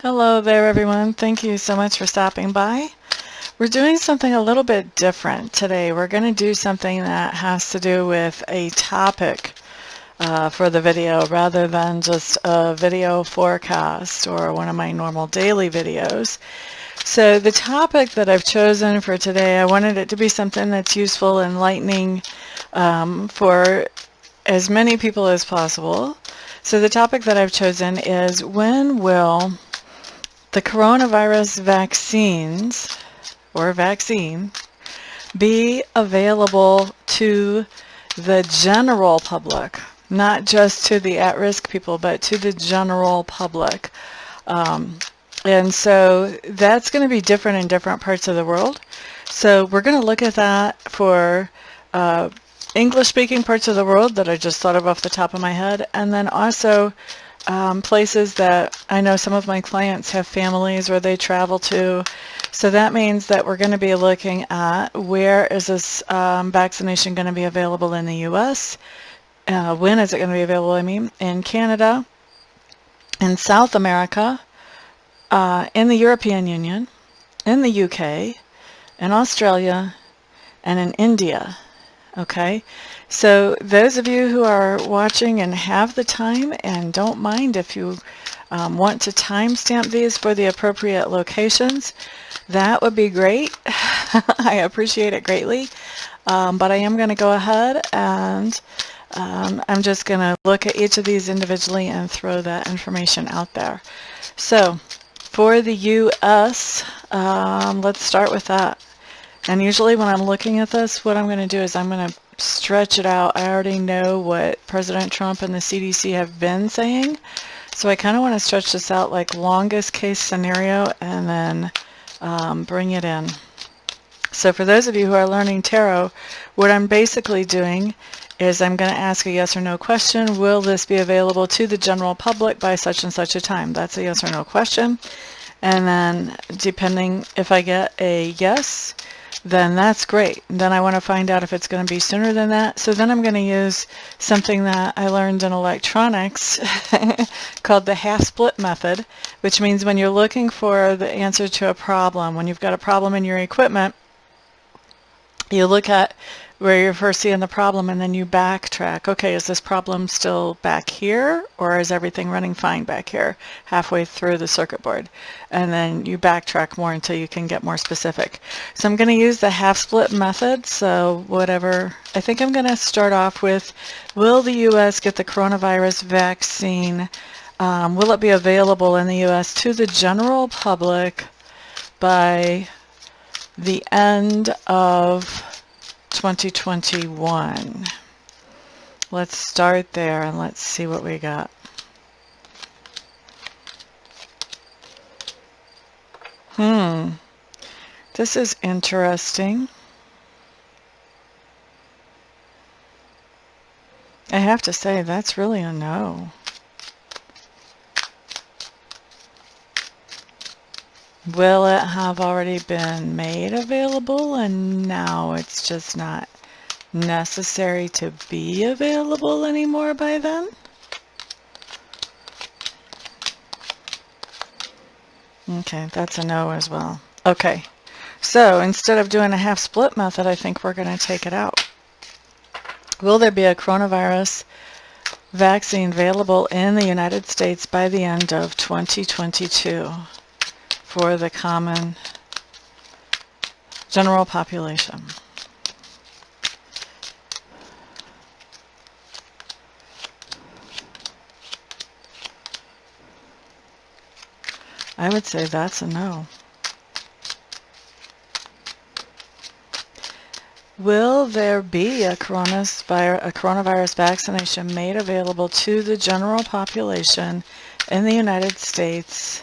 Hello there, everyone. Thank you so much for stopping by. We're doing something a little bit different today. We're going to do something that has to do with a topic for the video rather than just a video forecast or one of my normal daily videos. So the topic that I've chosen for today, I wanted it to be something that's useful, enlightening for as many people as possible. So the topic that I've chosen is, when will the coronavirus vaccines or vaccine be available to the general public, not just to the at-risk people, but to the general public. And so that's going to be different in different parts of the world. So we're going to look at that for English-speaking parts of the world that I just thought of off the top of my head, and then also places that I know some of my clients have families where they travel to. So that means that we're going to be looking at, where is this vaccination going to be available in the US? When is it going to be available, in Canada, in South America, in the European Union, in the UK, in Australia, and in India. Okay, so those of you who are watching and have the time and don't mind if you want to timestamp these for the appropriate locations, that would be great. I appreciate it greatly. But I am going to go ahead and I'm just going to look at each of these individually and throw that information out there. So for the US, let's start with that. And usually when I'm looking at this, what I'm going to do is I'm going to stretch it out. I already know what President Trump and the CDC have been saying. So I kind of want to stretch this out like longest case scenario and then bring it in. So for those of you who are learning tarot, what I'm basically doing is I'm going to ask a yes or no question. Will this be available to the general public by such and such a time? That's a yes or no question. And then depending if I get a yes, then that's great. Then I want to find out if it's going to be sooner than that. So then I'm going to use something that I learned in electronics called the half-split method, which means when you're looking for the answer to a problem, when you've got a problem in your equipment, you look at where you're first seeing the problem and then you backtrack. Okay, is this problem still back here, or is everything running fine back here halfway through the circuit board? And then you backtrack more until you can get more specific. So I'm going to use the half-split method. So whatever, I think I'm going to start off with, will the U.S. get the coronavirus vaccine? Will it be available in the U.S. to the general public by the end of 2021. Let's start there and let's see what we got. This is interesting. I have to say, that's really a no. Will it have already been made available and now it's just not necessary to be available anymore by then? Okay, that's a no as well. Okay, so instead of doing a half-split method, I think we're going to take it out. Will there be a coronavirus vaccine available in the United States by the end of 2022? For the common general population? I would say that's a no. Will there be a coronavirus vaccination made available to the general population in the United States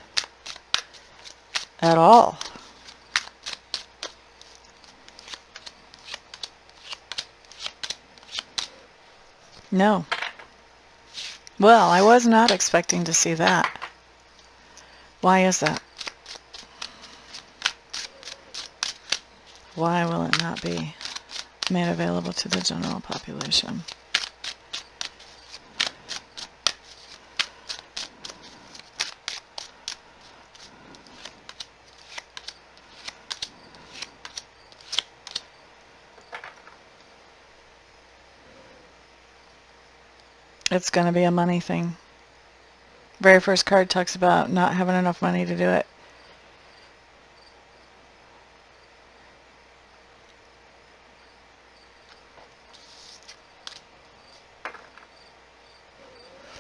at all? No. Well, I was not expecting to see that. Why is that? Why will it not be made available to the general population? It's going to be a money thing. Very first card talks about not having enough money to do it.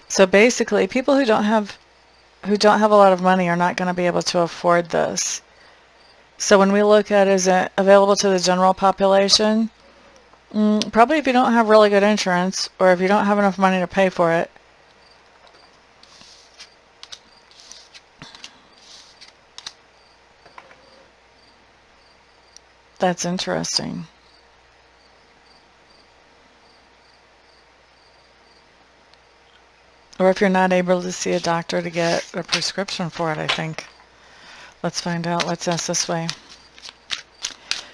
So basically, people who don't have a lot of money are not going to be able to afford this. So when we look at is it available to the general population, probably if you don't have really good insurance or if you don't have enough money to pay for it. That's interesting. Or if you're not able to see a doctor to get a prescription for it, I think. Let's find out. Let's ask this way.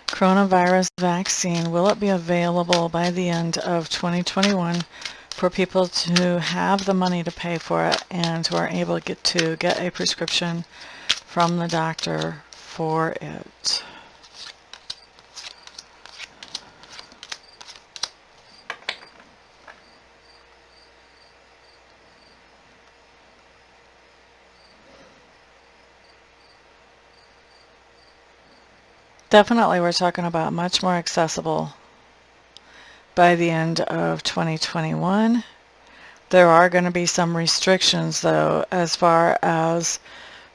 Coronavirus vaccine, will it be available by the end of 2021 for people who have the money to pay for it and who are able to get a prescription from the doctor for it? Definitely, we're talking about much more accessible by the end of 2021. There are going to be some restrictions, though, as far as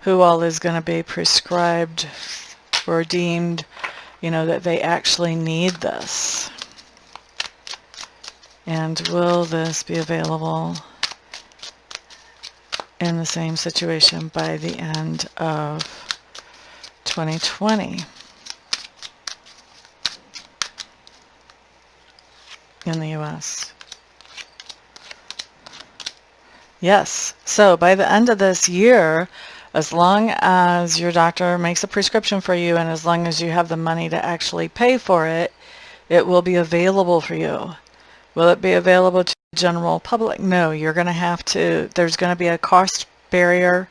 who all is going to be prescribed or deemed, that they actually need this. And will this be available in the same situation by the end of 2020? In the US. Yes. So by the end of this year, as long as your doctor makes a prescription for you and as long as you have the money to actually pay for it, it will be available for you. Will it be available to the general public? No, you're going to have to, there's going to be a cost barrier,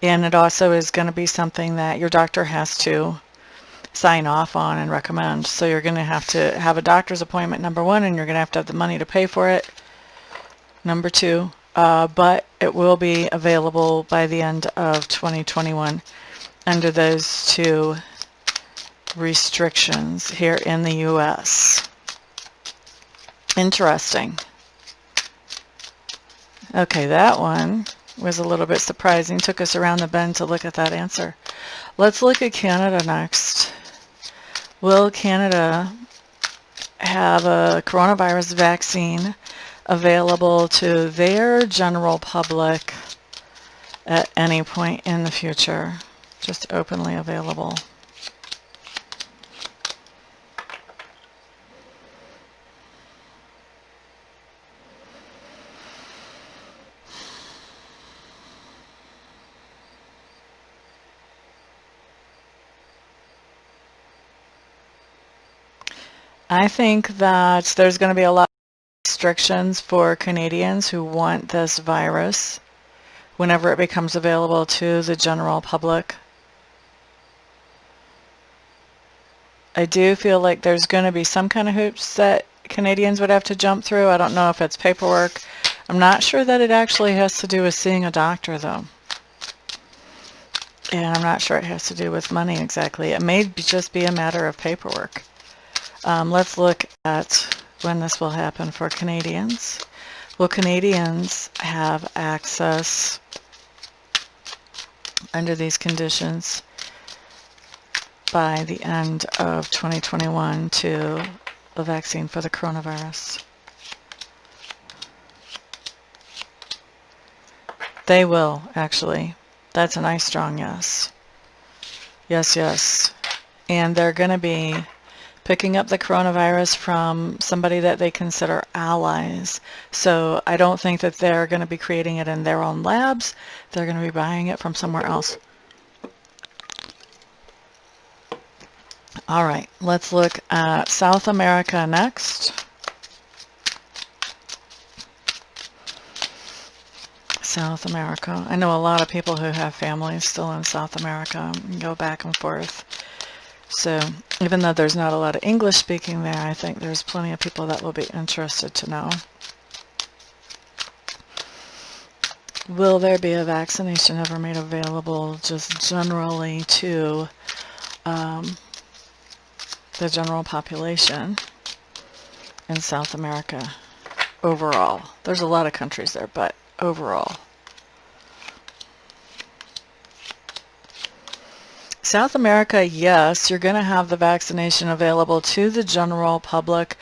and it also is going to be something that your doctor has to sign off on and recommend. So you're going to have a doctor's appointment, number one, and you're going to have the money to pay for it, number two. But it will be available by the end of 2021 under those two restrictions here in the US. Interesting. Okay, that one was a little bit surprising. Took us around the bend to look at that answer. Let's look at Canada next. Will Canada have a coronavirus vaccine available to their general public at any point in the future? Just openly available. I think that there's going to be a lot of restrictions for Canadians who want this virus whenever it becomes available to the general public. I do feel like there's going to be some kind of hoops that Canadians would have to jump through. I don't know if it's paperwork. I'm not sure that it actually has to do with seeing a doctor, though. And I'm not sure it has to do with money exactly. It may just be a matter of paperwork. Let's look at when this will happen for Canadians. Will Canadians have access under these conditions by the end of 2021 to the vaccine for the coronavirus? They will, actually. That's a nice strong yes. Yes, yes. And they're going to be picking up the coronavirus from somebody that they consider allies. So I don't think that they're going to be creating it in their own labs. They're going to be buying it from somewhere else. All right, let's look at South America next. South America. I know a lot of people who have families still in South America and go back and forth. So even though there's not a lot of English speaking there, I think there's plenty of people that will be interested to know. Will there be a vaccination ever made available just generally to the general population in South America overall? There's a lot of countries there, but overall. South America, yes, you're going to have the vaccination available to the general public,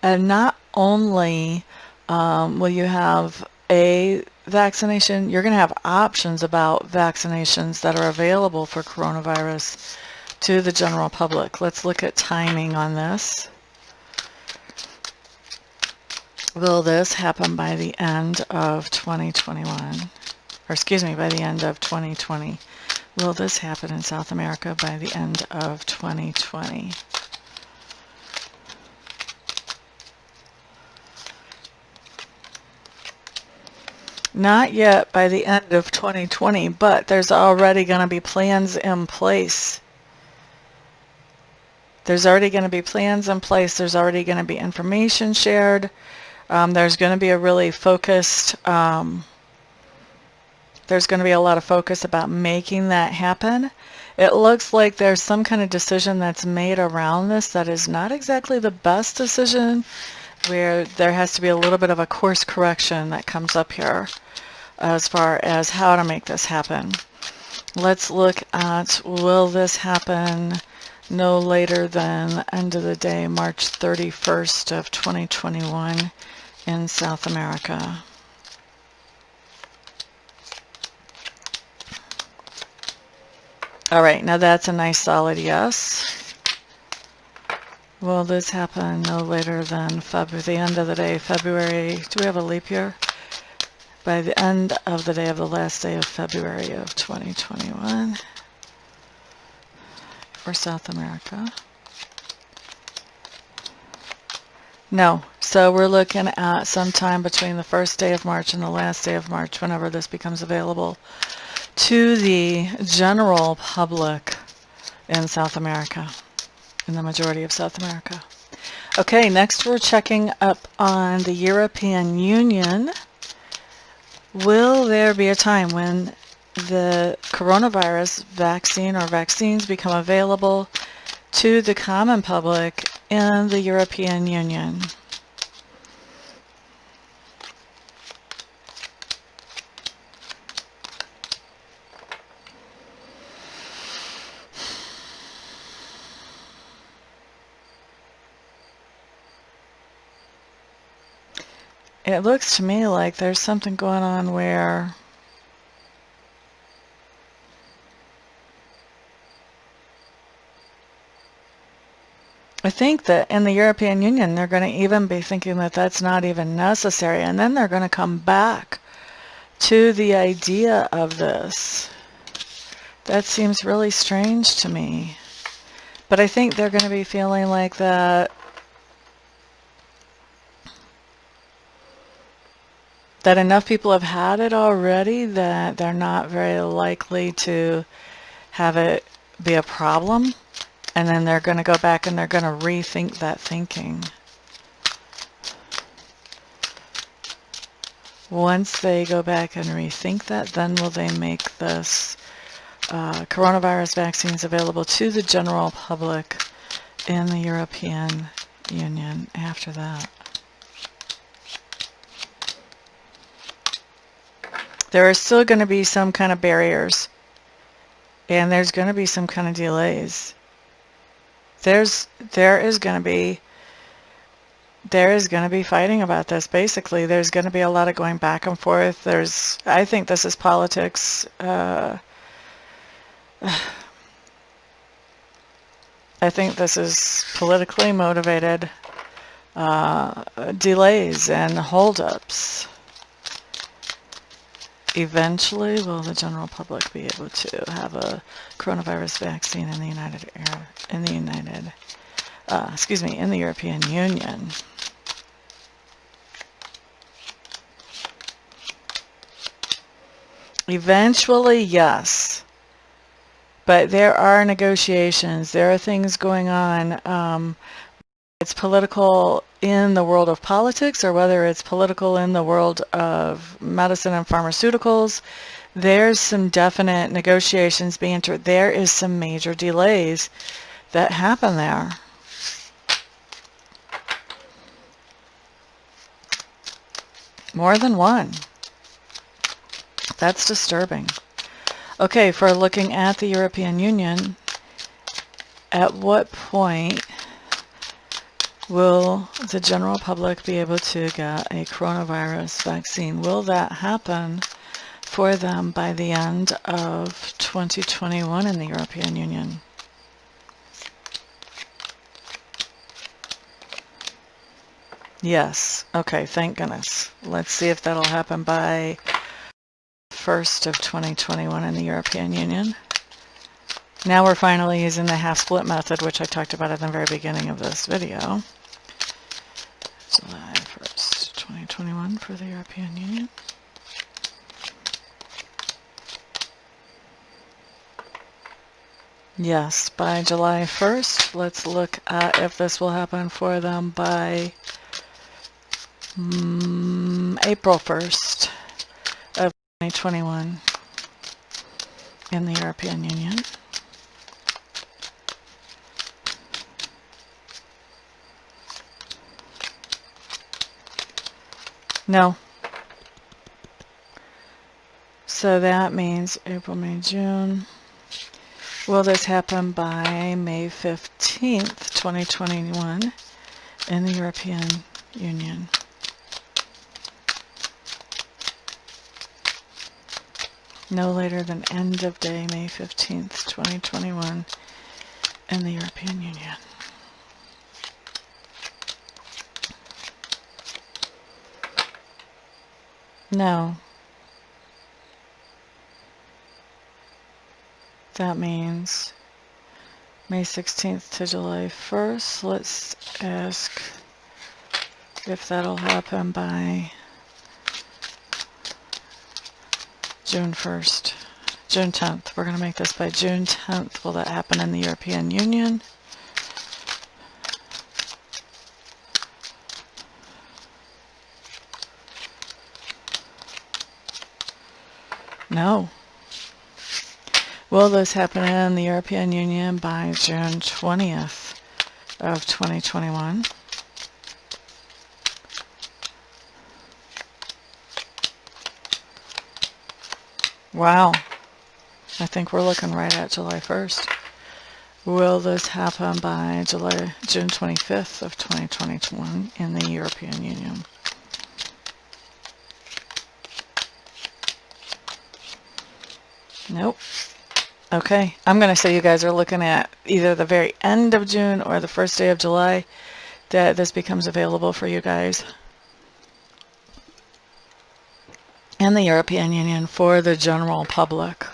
and not only will you have a vaccination, you're going to have options about vaccinations that are available for coronavirus to the general public. Let's look at timing on this. Will this happen by the end of 2021? Or excuse me, by the end of 2020? Will this happen in South America by the end of 2020? Not yet by the end of 2020, but there's already going to be plans in place. There's already going to be plans in place. There's already going to be information shared. There's going to be a really focused, there's going to be a lot of focus about making that happen. It looks like there's some kind of decision that's made around this that is not exactly the best decision, where there has to be a little bit of a course correction that comes up here as far as how to make this happen. Let's look at, will this happen no later than the end of the day, March 31st of 2021 in South America? All right, now that's a nice solid yes. Will this happen no later than the end of the day, February? Do we have a leap year? By the end of the day of the last day of February of 2021 for South America. No, so we're looking at sometime between the first day of March and the last day of March, whenever this becomes available to the general public in South America, in the majority of South America. Okay, next we're checking up on the European Union. Will there be a time when the coronavirus vaccine or vaccines become available to the common public in the European Union? It looks to me like there's something going on where I think that in the European Union they're going to even be thinking that that's not even necessary, and then they're going to come back to the idea of this. That seems really strange to me. But I think they're going to be feeling like that enough people have had it already that they're not very likely to have it be a problem. And then they're going to go back and they're going to rethink that thinking. Once they go back and rethink that, then will they make this coronavirus vaccines available to the general public in the European Union after that. There are still going to be some kind of barriers, and there's going to be some kind of delays. There is going to be fighting about this. Basically, there's going to be a lot of going back and forth. I think this is politics. I think this is politically motivated delays and holdups. Eventually, will the general public be able to have a coronavirus vaccine in the in the European Union? Eventually, yes. But there are negotiations. There are things going on. It's political in the world of politics or whether it's political in the world of medicine and pharmaceuticals, there's some definite negotiations being entered. There is some major delays that happen there. More than one. That's disturbing. Okay, for looking at the European Union, at what point will the general public be able to get a coronavirus vaccine? Will that happen for them by the end of 2021 in the European Union? Yes. Okay, thank goodness. Let's see if that'll happen by 1st of 2021 in the European Union. Now we're finally using the half-split method, which I talked about at the very beginning of this video. July 1st, 2021 for the European Union. Yes, by July 1st. Let's look at if this will happen for them by April 1st of 2021 in the European Union. No. So that means April, May, June. Will this happen by May 15th, 2021 in the European Union? No later than end of day, May 15th, 2021 in the European Union. No. That means May 16th to July 1st. Let's ask if that'll happen by June 1st. June 10th. We're going to make this by June 10th. Will that happen in the European Union? No. Will this happen in the European Union by June 20th of 2021? Wow. I think we're looking right at July 1st. Will this happen by June 25th of 2021 in the European Union? Nope. Okay, I'm going to say you guys are looking at either the very end of June or the first day of July that this becomes available for you guys in the European Union for the general public.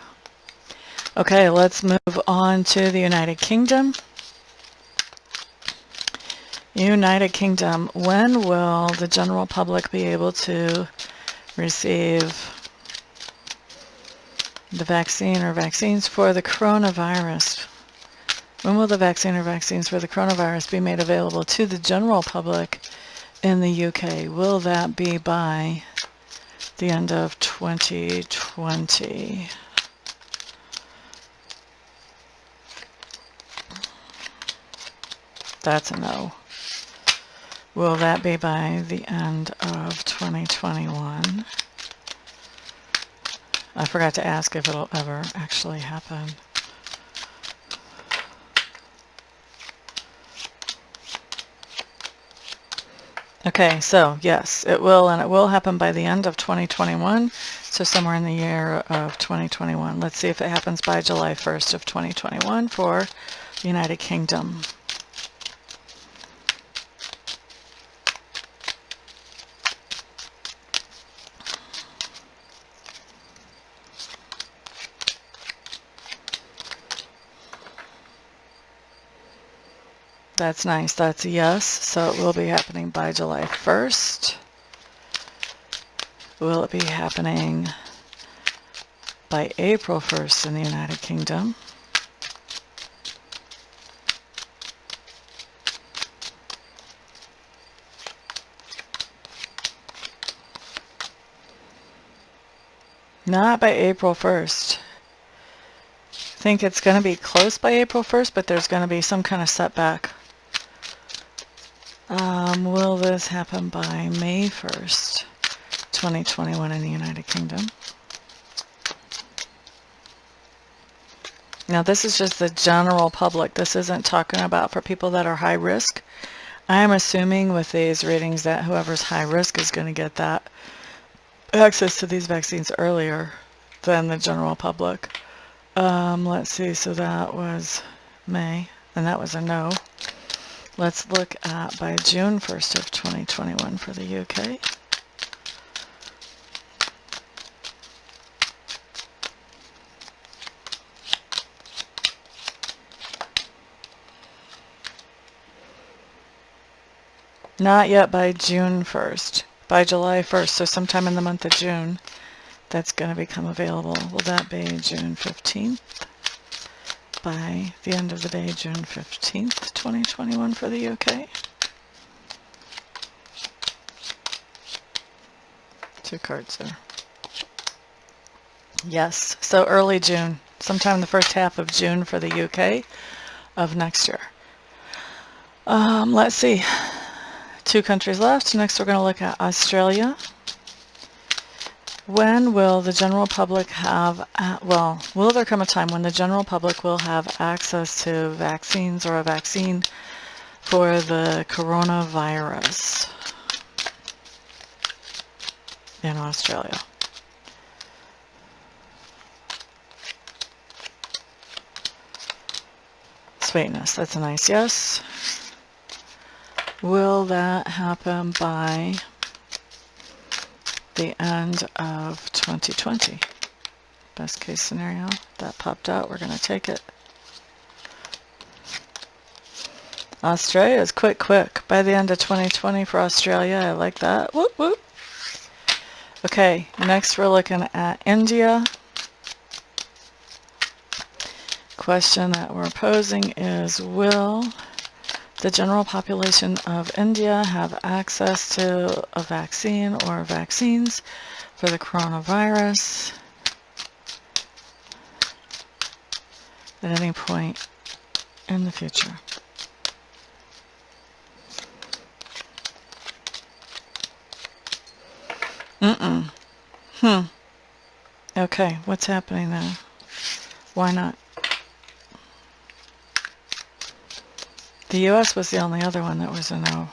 Okay, let's move on to the United Kingdom. United Kingdom, when will the general public be able to receive the vaccine or vaccines for the coronavirus? When will the vaccine or vaccines for the coronavirus be made available to the general public in the UK? Will that be by the end of 2020? That's a no. Will that be by the end of 2021? I forgot to ask if it'll ever actually happen. Okay, so yes, it will, and it will happen by the end of 2021, so somewhere in the year of 2021. Let's see if it happens by July 1st of 2021 for the United Kingdom. That's nice. That's a yes. So it will be happening by July 1st. Will it be happening by April 1st in the United Kingdom? Not by April 1st. I think it's going to be close by April 1st, but there's going to be some kind of setback. Will this happen by May 1st, 2021 in the United Kingdom? Now this is just the general public. This isn't talking about for people that are high risk. I am assuming with these readings that whoever's high risk is going to get that access to these vaccines earlier than the general public. Let's see, so that was May, and that was a no. Let's look at by June 1st of 2021 for the UK. Not yet by June 1st. By July 1st, so sometime in the month of June, that's going to become available. Will that be June 15th? By the end of the day, June 15th, 2021 for the UK. 2 cards there. Yes, so early June, sometime the first half of June for the UK of next year. Let's see. 2 countries left. Next we're going to look at Australia. When will the general public have, well, will there come a time when the general public will have access to vaccines or a vaccine for the coronavirus in Australia? Sweetness, that's a nice yes. Will that happen by the end of 2020? Best case scenario. That popped out. We're going to take it. Australia is quick. By the end of 2020 for Australia. I like that. Whoop, whoop. Okay, next we're looking at India. Question that we're posing is, will the general population of India have access to a vaccine or vaccines for the coronavirus at any point in the future? Okay, what's happening now? Why not? The U.S. was the only other one that was a no.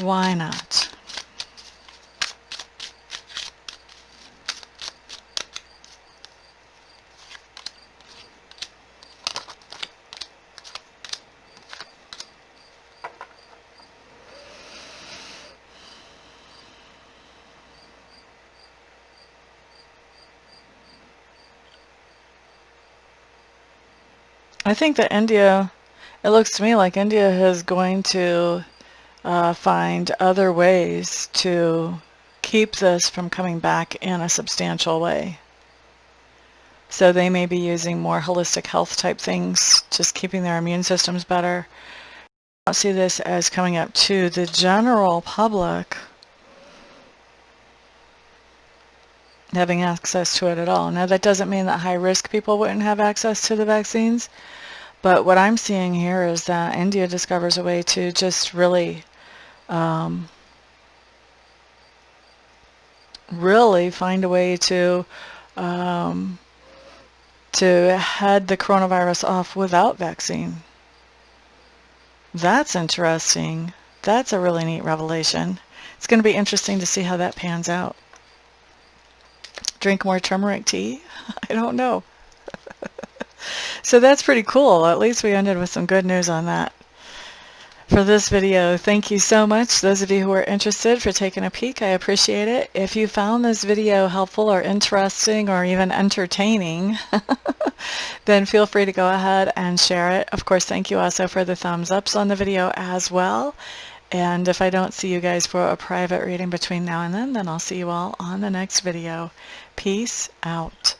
Why not? I think that India, it looks to me like India is going to find other ways to keep this from coming back in a substantial way. So they may be using more holistic health type things, just keeping their immune systems better. I don't see this as coming up to the general public having access to it at all. Now that doesn't mean that high risk people wouldn't have access to the vaccines. But what I'm seeing here is that India discovers a way to just really, really find a way to head the coronavirus off without vaccine. That's interesting. That's a really neat revelation. It's going to be interesting to see how that pans out. Drink more turmeric tea? I don't know. So that's pretty cool. At least we ended with some good news on that. For this video, thank you so much, those of you who are interested, for taking a peek. I appreciate it. If you found this video helpful or interesting or even entertaining, then feel free to go ahead and share it. Of course, thank you also for the thumbs ups on the video as well. And if I don't see you guys for a private reading between now and then I'll see you all on the next video. Peace out.